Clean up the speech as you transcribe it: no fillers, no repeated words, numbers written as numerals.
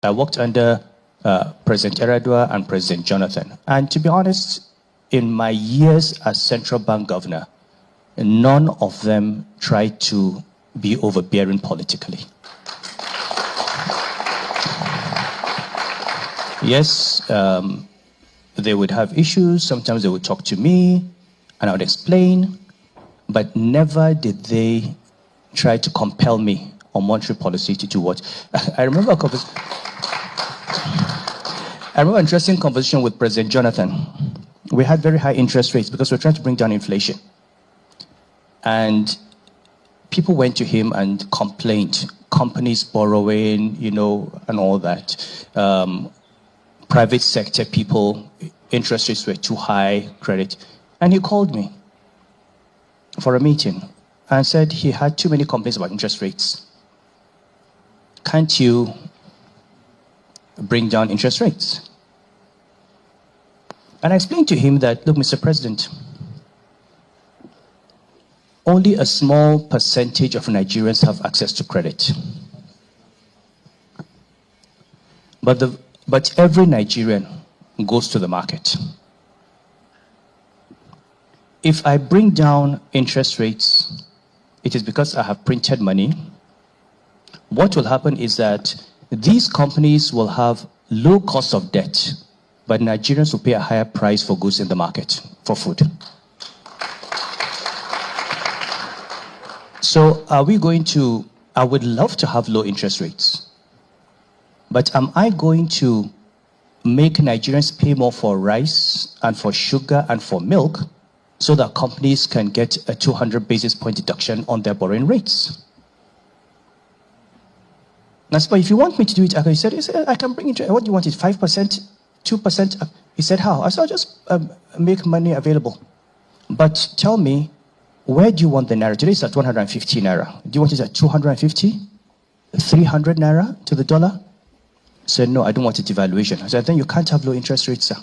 I worked under President Eradua and President Jonathan. And to be honest, in my years as central bank governor, none of them tried to be overbearing politically. Yes, they would have issues. Sometimes they would talk to me, and I would explain, but never did they try to compel me on monetary policy to do what. I remember an interesting conversation with President Jonathan. We had very high interest rates because we're trying to bring down inflation. And people went to him and complained, companies borrowing, you know, and all that. Private sector people, interest rates were too high, credit. And he called me for a meeting and said he had too many complaints about interest rates. Can't you bring down interest rates? And I explained to him that, look, Mr. President, only a small percentage of Nigerians have access to credit. But every Nigerian goes to the market. If I bring down interest rates, it is because I have printed money. What will happen is that these companies will have low cost of debt, but Nigerians will pay a higher price for goods in the market, for food. So are we going to, I would love to have low interest rates, but am I going to make Nigerians pay more for rice and for sugar and for milk so that companies can get a 200 basis point deduction on their borrowing rates? That's why if you want me to do it, he said, I can bring it. What do you want? It 5%, 2%? He said, how? I said, I'll just make money available. But tell me, where do you want the naira? Today it's at 150 naira. Do you want it at 250? 300 naira to the dollar? He said, no, I don't want a devaluation. I said, then you can't have low interest rates, sir.